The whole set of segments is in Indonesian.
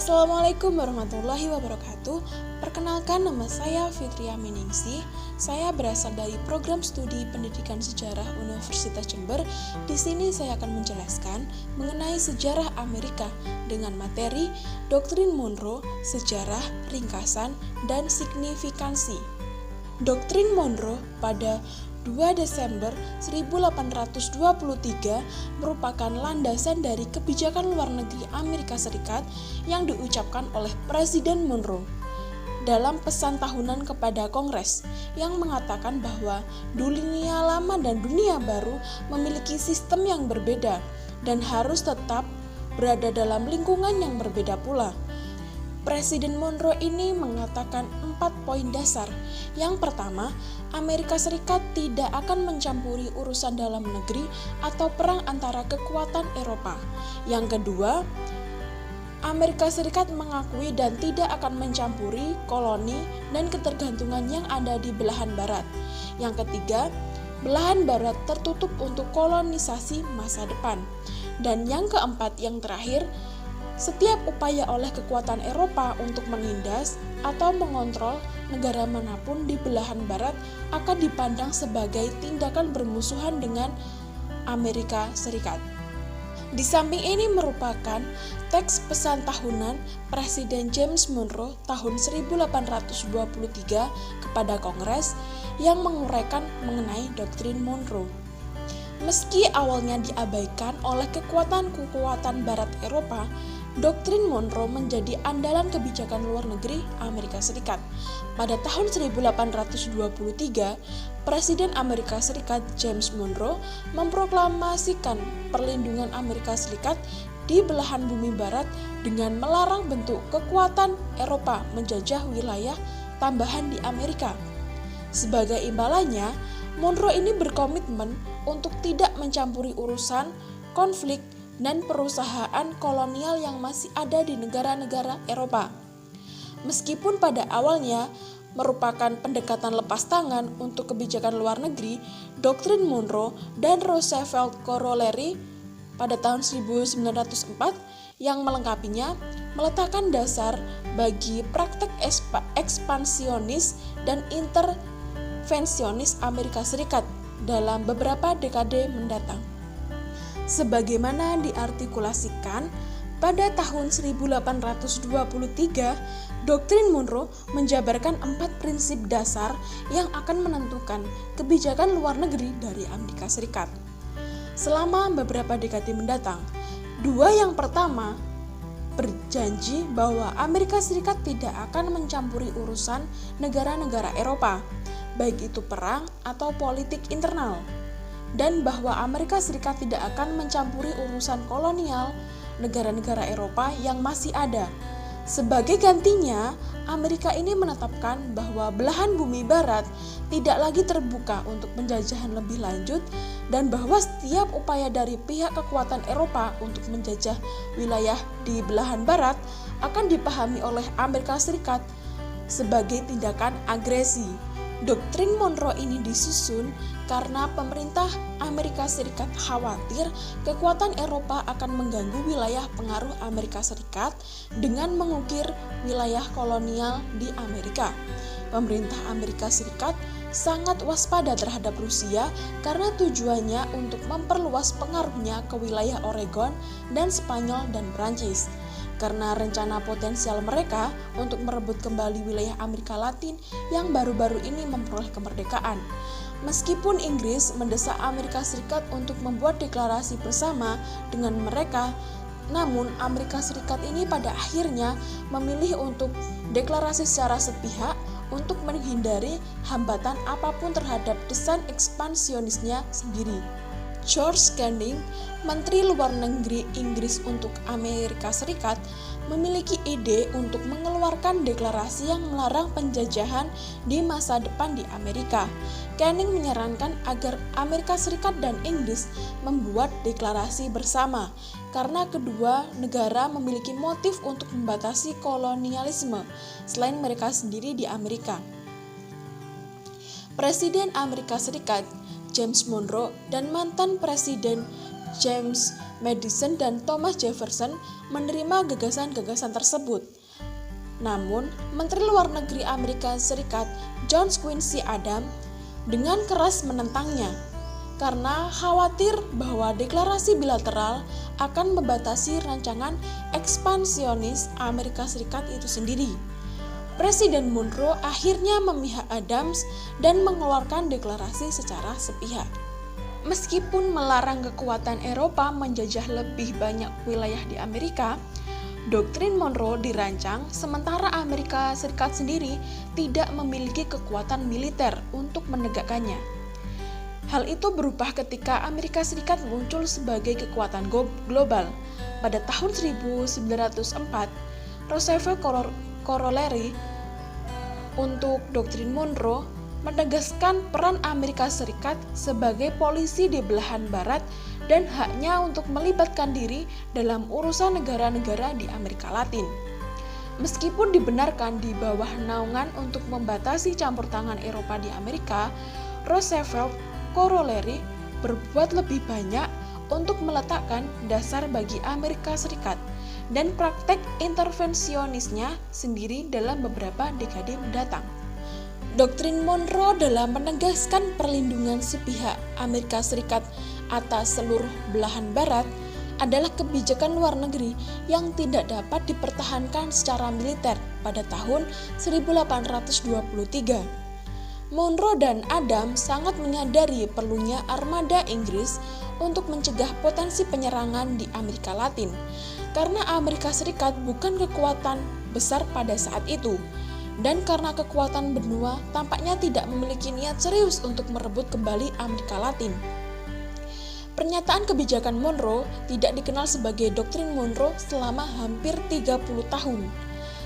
Assalamualaikum warahmatullahi wabarakatuh. Perkenalkan, nama saya Fitria Miningsih. Saya berasal dari program studi Pendidikan Sejarah Universitas Jember. Di sini saya akan menjelaskan mengenai sejarah Amerika dengan materi Doktrin Monroe, Sejarah, Ringkasan, dan Signifikansi. Doktrin Monroe pada 2 Desember 1823 merupakan landasan dari kebijakan luar negeri Amerika Serikat yang diucapkan oleh Presiden Monroe dalam pesan tahunan kepada Kongres yang mengatakan bahwa dunia lama dan dunia baru memiliki sistem yang berbeda dan harus tetap berada dalam lingkungan yang berbeda pula. Presiden Monroe ini mengatakan 4 poin dasar. Yang pertama, Amerika Serikat tidak akan mencampuri urusan dalam negeri atau perang antara kekuatan Eropa. Yang kedua, Amerika Serikat mengakui dan tidak akan mencampuri koloni dan ketergantungan yang ada di belahan barat. Yang ketiga, belahan barat tertutup untuk kolonisasi masa depan. Dan yang keempat, yang terakhir, setiap upaya oleh kekuatan Eropa untuk menindas atau mengontrol negara manapun di belahan barat akan dipandang sebagai tindakan bermusuhan dengan Amerika Serikat. Di samping ini merupakan teks pesan tahunan Presiden James Monroe tahun 1823 kepada Kongres yang menguraikan mengenai Doktrin Monroe. Meski awalnya diabaikan oleh kekuatan-kekuatan Barat Eropa, Doktrin Monroe menjadi andalan kebijakan luar negeri Amerika Serikat. Pada tahun 1823, Presiden Amerika Serikat James Monroe memproklamasikan perlindungan Amerika Serikat di belahan bumi barat dengan melarang bentuk kekuatan Eropa menjajah wilayah tambahan di Amerika. Sebagai imbalannya, Monroe ini berkomitmen untuk tidak mencampuri urusan konflik dan perusahaan kolonial yang masih ada di negara-negara Eropa. Meskipun pada awalnya merupakan pendekatan lepas tangan untuk kebijakan luar negeri, Doktrin Monroe dan Roosevelt Corollary pada tahun 1904 yang melengkapinya meletakkan dasar bagi praktek ekspansionis dan intervensionis Amerika Serikat dalam beberapa dekade mendatang. Sebagaimana diartikulasikan pada tahun 1823, Doktrin Monroe menjabarkan 4 prinsip dasar yang akan menentukan kebijakan luar negeri dari Amerika Serikat selama beberapa dekade mendatang. 2 yang pertama berjanji bahwa Amerika Serikat tidak akan mencampuri urusan negara-negara Eropa, baik itu perang atau politik internal, dan bahwa Amerika Serikat tidak akan mencampuri urusan kolonial negara-negara Eropa yang masih ada. Sebagai gantinya, Amerika ini menetapkan bahwa belahan bumi barat tidak lagi terbuka untuk penjajahan lebih lanjut dan bahwa setiap upaya dari pihak kekuatan Eropa untuk menjajah wilayah di belahan barat akan dipahami oleh Amerika Serikat sebagai tindakan agresi. Doktrin Monroe ini disusun karena pemerintah Amerika Serikat khawatir kekuatan Eropa akan mengganggu wilayah pengaruh Amerika Serikat dengan mengukir wilayah kolonial di Amerika. Pemerintah Amerika Serikat sangat waspada terhadap Rusia karena tujuannya untuk memperluas pengaruhnya ke wilayah Oregon dan Spanyol dan Prancis. Karena rencana potensial mereka untuk merebut kembali wilayah Amerika Latin yang baru-baru ini memperoleh kemerdekaan. Meskipun Inggris mendesak Amerika Serikat untuk membuat deklarasi bersama dengan mereka, namun Amerika Serikat ini pada akhirnya memilih untuk deklarasi secara sepihak untuk menghindari hambatan apapun terhadap desain ekspansionisnya sendiri. George Canning, Menteri Luar Negeri Inggris untuk Amerika Serikat, memiliki ide untuk mengeluarkan deklarasi yang melarang penjajahan di masa depan di Amerika. Canning menyarankan agar Amerika Serikat dan Inggris membuat deklarasi bersama, karena kedua negara memiliki motif untuk membatasi kolonialisme selain mereka sendiri di Amerika. Presiden Amerika Serikat James Monroe dan mantan Presiden James Madison dan Thomas Jefferson menerima gagasan-gagasan tersebut. Namun, Menteri Luar Negeri Amerika Serikat John Quincy Adams dengan keras menentangnya karena khawatir bahwa deklarasi bilateral akan membatasi rancangan ekspansionis Amerika Serikat itu sendiri. Presiden Monroe akhirnya memihak Adams dan mengeluarkan deklarasi secara sepihak. Meskipun melarang kekuatan Eropa menjajah lebih banyak wilayah di Amerika, doktrin Monroe dirancang sementara Amerika Serikat sendiri tidak memiliki kekuatan militer untuk menegakkannya. Hal itu berubah ketika Amerika Serikat muncul sebagai kekuatan global. Pada tahun 1904, Roosevelt Corollary untuk doktrin Monroe menegaskan peran Amerika Serikat sebagai polisi di belahan barat dan haknya untuk melibatkan diri dalam urusan negara-negara di Amerika Latin. Meskipun dibenarkan di bawah naungan untuk membatasi campur tangan Eropa di Amerika, Roosevelt Corollary berbuat lebih banyak untuk meletakkan dasar bagi Amerika Serikat dan praktek intervensionisnya sendiri dalam beberapa dekade mendatang. Doktrin Monroe dalam menegaskan perlindungan sepihak Amerika Serikat atas seluruh belahan barat adalah kebijakan luar negeri yang tidak dapat dipertahankan secara militer pada tahun 1823. Monroe dan Adams sangat menyadari perlunya armada Inggris untuk mencegah potensi penyerangan di Amerika Latin, karena Amerika Serikat bukan kekuatan besar pada saat itu. Dan karena kekuatan benua tampaknya tidak memiliki niat serius untuk merebut kembali Amerika Latin. Pernyataan kebijakan Monroe tidak dikenal sebagai doktrin Monroe selama hampir 30 tahun.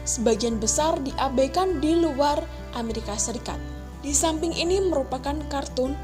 Sebagian besar diabaikan di luar Amerika Serikat. Di samping ini merupakan kartun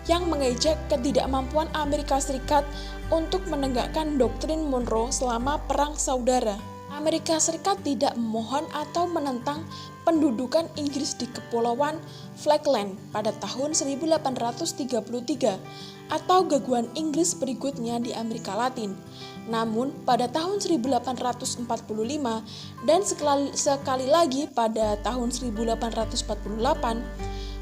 yang mengejek ketidakmampuan Amerika Serikat untuk menegakkan doktrin Monroe selama Perang Saudara. Amerika Serikat tidak memohon atau menentang pendudukan Inggris di Kepulauan Falkland pada tahun 1833 atau gangguan Inggris berikutnya di Amerika Latin. Namun pada tahun 1845 dan sekali lagi pada tahun 1848,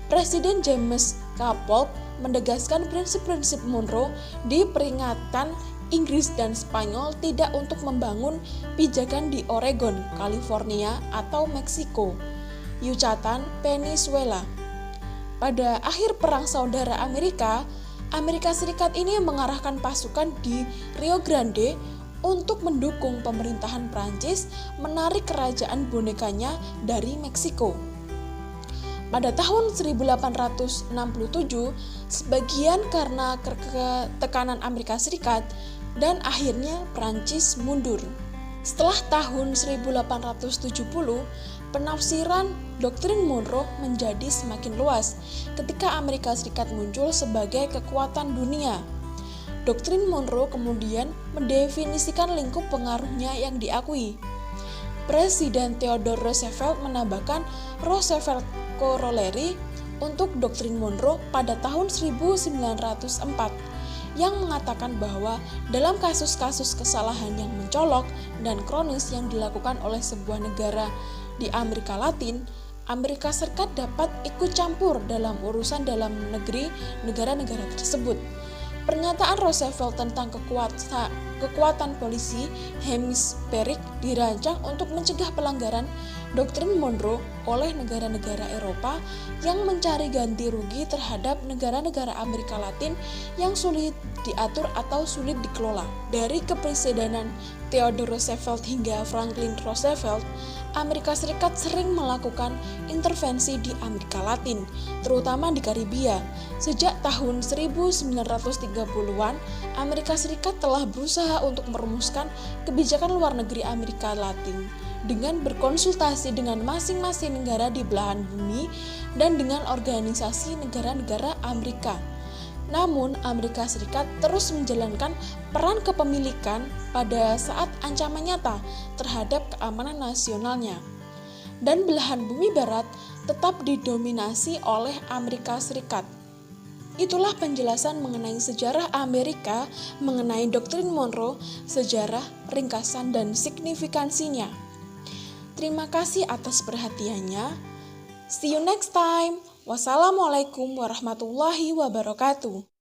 Presiden James K. Polk menegaskan prinsip-prinsip Monroe di peringatan Inggris dan Spanyol tidak untuk membangun pijakan di Oregon, California, atau Meksiko, Yucatan, Venezuela. Pada akhir Perang Saudara Amerika Serikat ini mengarahkan pasukan di Rio Grande untuk mendukung pemerintahan Prancis menarik kerajaan bonekanya dari Meksiko. Pada tahun 1867, sebagian karena tekanan Amerika Serikat dan akhirnya Prancis mundur. Setelah tahun 1870, penafsiran doktrin Monroe menjadi semakin luas ketika Amerika Serikat muncul sebagai kekuatan dunia. Doktrin Monroe kemudian mendefinisikan lingkup pengaruhnya yang diakui. Presiden Theodore Roosevelt menambahkan Roosevelt Corollary untuk doktrin Monroe pada tahun 1904 yang mengatakan bahwa dalam kasus-kasus kesalahan yang mencolok dan kronis yang dilakukan oleh sebuah negara di Amerika Latin, Amerika Serikat dapat ikut campur dalam urusan dalam negeri negara-negara tersebut. Pernyataan Roosevelt tentang kekuatan polisi hemisferik dirancang untuk mencegah pelanggaran doktrin Monroe oleh negara-negara Eropa yang mencari ganti rugi terhadap negara-negara Amerika Latin yang sulit diatur atau sulit dikelola. Dari kepresidenan Theodore Roosevelt hingga Franklin Roosevelt, Amerika Serikat sering melakukan intervensi di Amerika Latin, terutama di Karibia. Sejak tahun 1930-an, Amerika Serikat telah berusaha untuk merumuskan kebijakan luar negeri Amerika Latin dengan berkonsultasi dengan masing-masing negara di belahan bumi dan dengan organisasi negara-negara Amerika. Namun, Amerika Serikat terus menjalankan peran kepemilikan pada saat ancaman nyata terhadap keamanan nasionalnya. Dan belahan bumi barat tetap didominasi oleh Amerika Serikat. Itulah penjelasan mengenai sejarah Amerika, mengenai doktrin Monroe, sejarah, ringkasan, dan signifikansinya. Terima kasih atas perhatiannya. See you next time. Wassalamualaikum warahmatullahi wabarakatuh.